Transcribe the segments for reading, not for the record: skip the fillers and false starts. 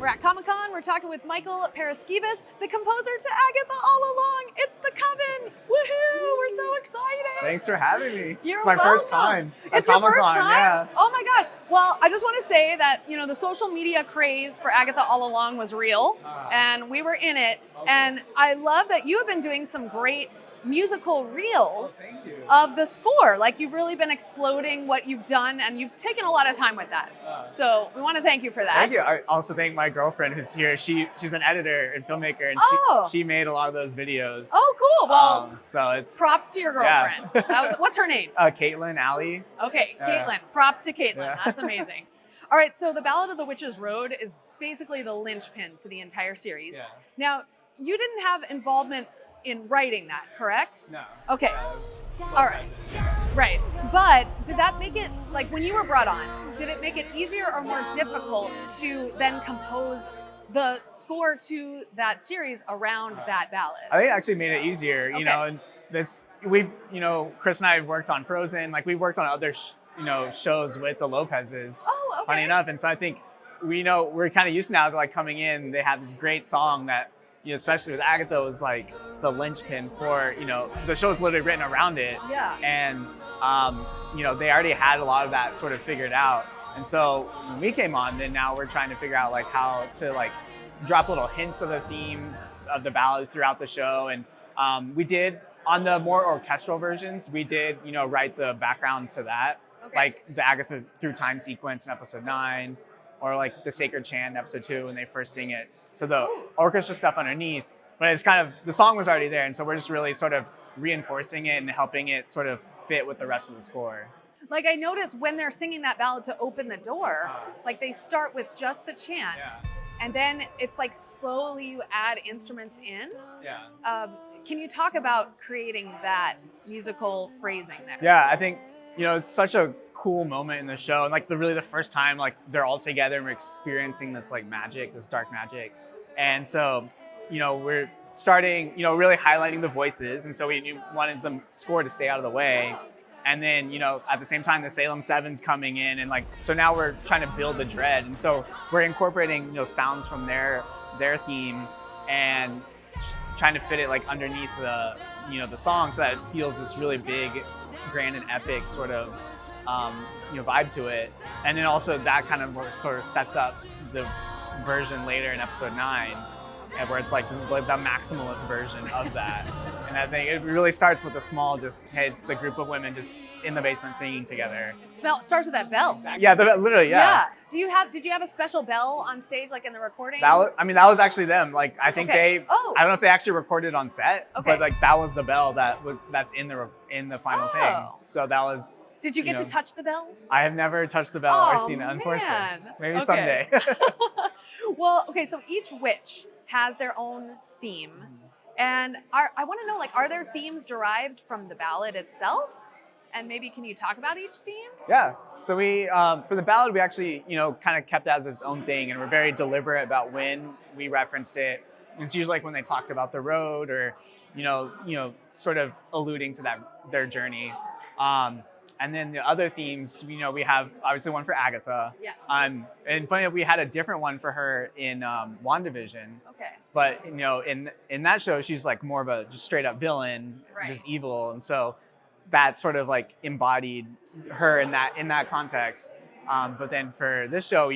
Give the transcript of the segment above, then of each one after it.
We're at Comic-Con. We're talking with Michael Paraskevas, the composer to Agatha All Along. It's the Coven. Woohoo! We're so excited. Thanks for having me. It's my first time. It's your first time? Yeah. Oh my gosh. Well, I just want to say that, you know, the social media craze for Agatha All Along was real, and we were in it. And I love that you have been doing some great musical reels of the score. Like, you've really been exploding what you've done, and you've taken a lot of time with that. So we want to thank you for that. Thank you. I also thank my girlfriend who's here. She's an editor and filmmaker, and she made a lot of those videos. Oh, cool. Well, so it's props to your girlfriend. Yeah. What's her name? Caitlin, Allie. Okay, Caitlin. Props to Caitlin. Yeah. That's amazing. All right, so The Ballad of the Witch's Road is basically the linchpin to the entire series. Yeah. Now, you didn't have involvement in writing that, correct? No. Okay. All right. Right. But did that make it, like, when you were brought on, did it make it easier or more difficult to then compose the score to that series around that ballad? I think it actually made it easier, you know, and Chris and I have worked on Frozen, like we've worked on other, shows with the Lopez's, funny enough. And so I think we're kind of used now to like coming in, they have this great song that, especially with Agatha, was like the linchpin for, the show's literally written around it. Yeah. And, they already had a lot of that sort of figured out. And so when we came on, then now we're trying to figure out like how to like drop little hints of the theme of the ballad throughout the show. And we did, on the more orchestral versions, we did, write the background to that. Okay. Like the Agatha Through Time sequence in episode 9, or like the Sacred Chant in episode 2 when they first sing it. So the orchestra stuff underneath, but it's kind of, the song was already there. And so we're just really sort of reinforcing it and helping it sort of fit with the rest of the score. Like, I noticed when they're singing that ballad to open the door, like they start with just the chant, and then it's like slowly you add instruments in. Yeah. Can you talk about creating that musical phrasing there? Yeah, I think, it's such a cool moment in the show, and like the first time like they're all together and we're experiencing this like magic, this dark magic. And so, we're starting, really highlighting the voices, and so we wanted the score to stay out of the way. And then, at the same time, the Salem Seven's coming in, and like, so now we're trying to build the dread. And so we're incorporating, sounds from their theme and trying to fit it like underneath the, the song, so that it feels this really big, grand and epic sort of, vibe to it. And then also that kind of sort of sets up the version later in episode 9, and where it's like the maximalist version of that. And I think it really starts with a small, it's the group of women just in the basement singing together. It starts with that bell. Yeah, literally, yeah. Did you have a special bell on stage, like in the recording? That was actually them. Like, I think I don't know if they actually recorded on set, but like that was the bell that's in the final thing. So that was. Did you get to touch the bell? I have never touched the bell or seen it, unfortunately. Maybe someday. Well, okay, so each witch has their own theme. And I want to know, like, are there themes derived from the ballad itself? And maybe can you talk about each theme? Yeah. So we, for the ballad, we actually, kind of kept it as its own thing, and we're very deliberate about when we referenced it. And it's usually like when they talked about the road, or, sort of alluding to their journey. And then the other themes, we have obviously one for Agatha. Yes. And funny enough, we had a different one for her in WandaVision. Okay. But in that show, she's like more of a just straight up villain, just evil, and so that sort of like embodied her in that context. But then for this show,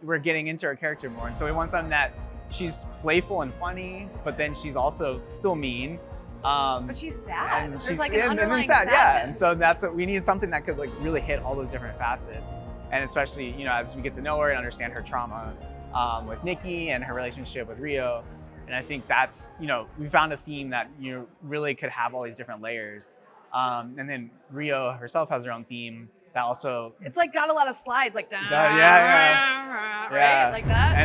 we're getting into her character more, and so we want something that she's playful and funny, but then she's also still mean. But she's sad. And There's like an underlying sadness. Yeah. And so that's what we needed, something that could like really hit all those different facets. And especially, as we get to know her and understand her trauma with Nikki and her relationship with Rio. And I think that's, we found a theme that really could have all these different layers. And then Rio herself has her own theme that also. It's like got a lot of slides, like right, like that.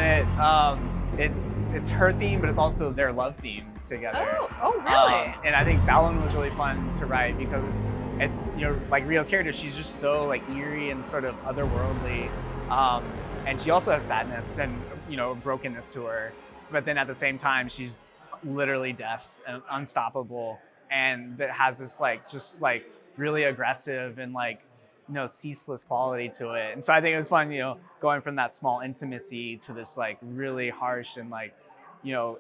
And it's her theme, but it's also their love theme together. Oh, really? And I think that one was really fun to write because it's, like Rio's character, she's just so like eerie and sort of otherworldly. And she also has sadness and, brokenness to her. But then at the same time, she's literally deaf and unstoppable. And that has this like, just like really aggressive and like, ceaseless quality to it. And so I think it was fun, going from that small intimacy to this like really harsh and like,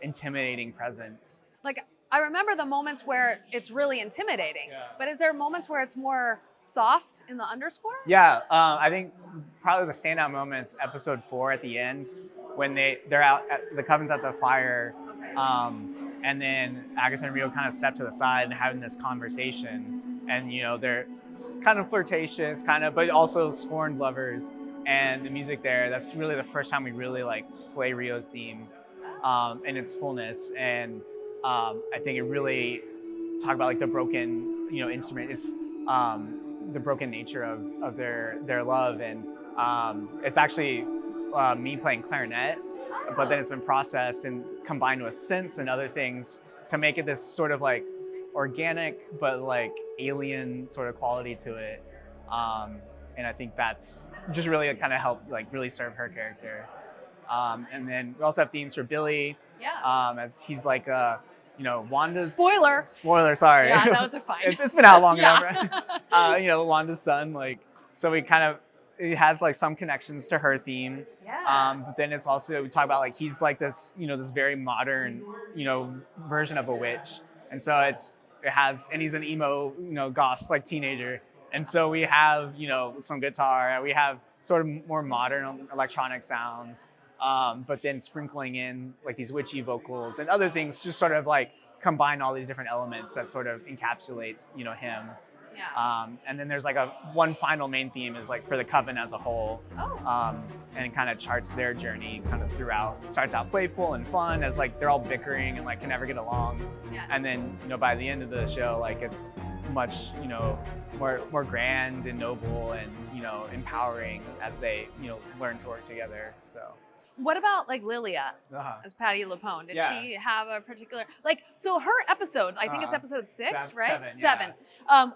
intimidating presence. Like, I remember the moments where it's really intimidating, but is there moments where it's more soft in the underscore? Yeah, I think probably the standout moments, episode 4 at the end, when they're out, the coven's at the fire, and then Agatha and Rio kind of step to the side and having this conversation, and they're kind of flirtatious, but also scorned lovers, and the music there, that's really the first time we really like play Rio's theme in its fullness, and I think it really talked about like the broken, instrument. It's the broken nature of their love, and it's actually me playing clarinet, but then it's been processed and combined with synths and other things to make it this sort of like organic but like alien sort of quality to it. And I think that's just really kind of helped like really serve her character. And then we also have themes for Billy, as he's like Wanda's spoiler, sorry. Yeah, no, it's fine. It's been out long enough, right? Wanda's son, like, so it has like some connections to her theme. But then it's also, we talk about like he's like this, this very modern, version of a witch. And so and he's an emo, goth like teenager. And so we have, some guitar, we have sort of more modern electronic sounds. But then sprinkling in like these witchy vocals and other things, just sort of like combine all these different elements that sort of encapsulates, him. And then there's like one final main theme is like for the coven as a whole, and it kind of charts their journey kind of throughout. It starts out playful and fun as like they're all bickering and like can never get along, and then by the end of the show, like it's much more grand and noble and empowering as they learn to work together. So. What about like Lilia as Patti LuPone? Did she have a particular so her episode, I think it's episode 6, right? 7,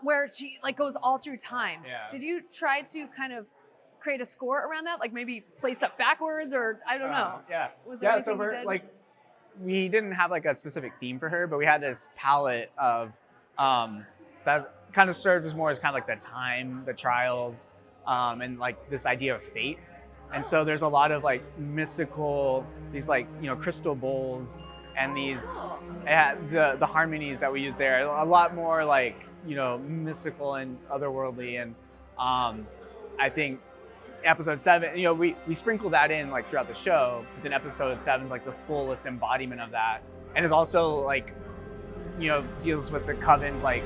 where she like goes all through time. Did you try to kind of create a score around that, like maybe play stuff backwards, or I don't know? Was there so we're like, we didn't have like a specific theme for her, but we had this palette of that kind of served as more as kind of like the time, the trials, and like this idea of fate. And so there's a lot of like mystical, these like, crystal bowls and these, the harmonies that we use there, a lot more like, mystical and otherworldly. And I think episode 7, we sprinkle that in like throughout the show, but then episode 7 is like the fullest embodiment of that. And it's also like, deals with the coven's like,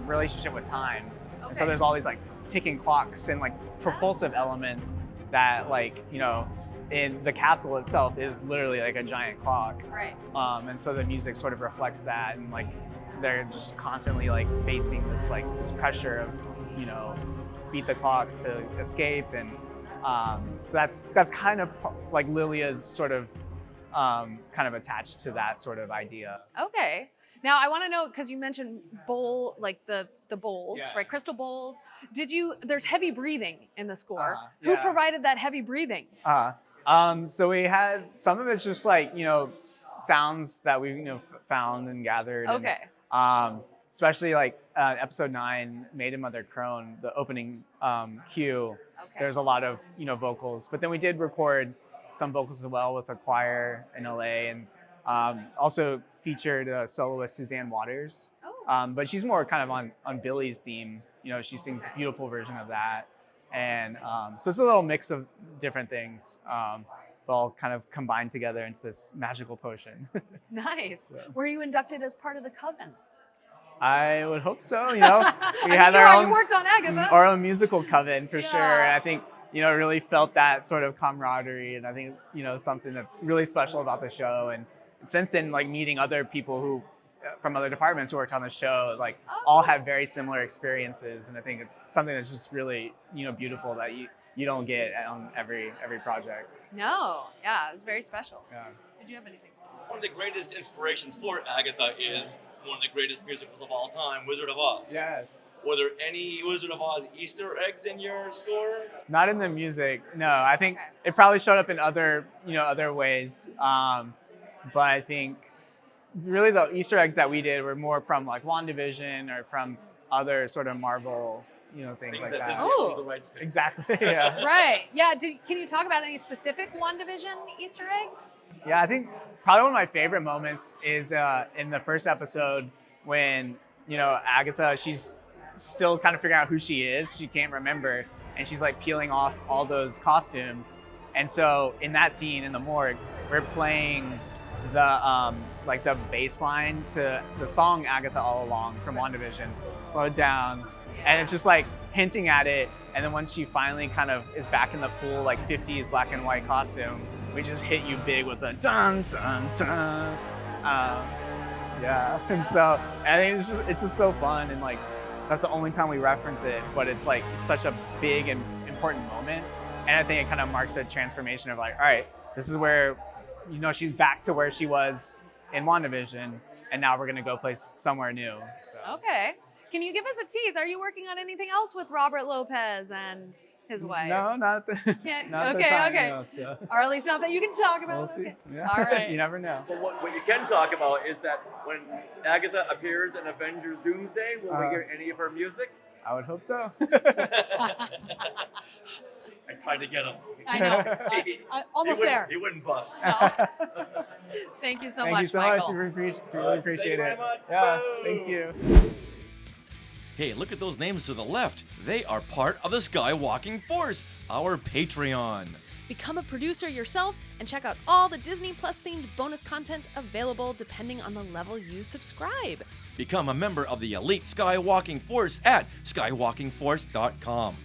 relationship with time. Okay. And so there's all these like ticking clocks and like propulsive elements that like in the castle itself is literally like a giant clock, right? And so the music sort of reflects that, and like they're just constantly like facing this pressure of beat the clock to escape, and so that's kind of like Lilia's sort of kind of attached to that sort of idea. Okay. Now I want to know, because you mentioned bowl, like the bowls, right? Crystal bowls. There's heavy breathing in the score. Who provided that heavy breathing? So we had, some of it's just like, sounds that we, found and gathered. Okay. And, especially like episode 9, Maiden Mother Crone, the opening cue. Okay. There's a lot of, vocals, but then we did record some vocals as well with a choir in LA, and also featured soloist Suzanne Waters. But she's more kind of on Billy's theme. She sings a beautiful version of that. And so it's a little mix of different things, but all kind of combined together into this magical potion. Nice. So. Were you inducted as part of the coven? I would hope so. We had you worked on Agatha. Our own musical coven for sure. And I think, really felt that sort of camaraderie. And I think, something that's really special about the show. And since then, like meeting other people who from other departments who worked on the show, like all had very similar experiences, and I think it's something that's just really beautiful that you don't get on every project. No, yeah, it was very special. Yeah. Did you have anything? One of the greatest inspirations for Agatha is one of the greatest musicals of all time, Wizard of Oz. Yes. Were there any Wizard of Oz Easter eggs in your score? Not in the music, no. I think it probably showed up in other ways, but I think really the Easter eggs that we did were more from like WandaVision or from other sort of Marvel, things Things like that that. Disney Oh. owns the rights to. Exactly. Yeah. Right. Yeah. Can you talk about any specific WandaVision Easter eggs? Yeah, I think probably one of my favorite moments is in the first episode when, Agatha, she's still kind of figuring out who she is. She can't remember. And she's like peeling off all those costumes. And so in that scene in the morgue, we're playing the bass line to the song Agatha All Along from WandaVision, Slowed Down. And it's just like hinting at it. And then once she finally kind of is back in the full 50s black and white costume, we just hit you big with a dun dun dun. Yeah, and so I think it's just so fun, and that's the only time we reference it, but it's such a big and important moment, and I think it kind of marks a transformation of all right, this is where she's back to where she was in WandaVision, and now we're gonna go place somewhere new. So. Okay. Can you give us a tease? Are you working on anything else with Robert Lopez and his wife? No, not at the, Can't- not at the okay, time. okay. No, so. Or at least not that you can talk We'll about. see. Okay. Yeah. All right. You never know. But what you can talk about is that when Agatha appears in Avengers Doomsday, will we hear any of her music? I would hope so. I tried to get him. I know. Almost there. He wouldn't bust. No. Thank you so Thank much, you so Michael. much. We really appreciate Thank you very it. much. Yeah, Boom. thank you. Hey, look at those names to the left. They are part of the Skywalking Force, our Patreon. Become a producer yourself and check out all the Disney Plus themed bonus content available depending on the level you subscribe. Become a member of the elite Skywalking Force at skywalkingforce.com.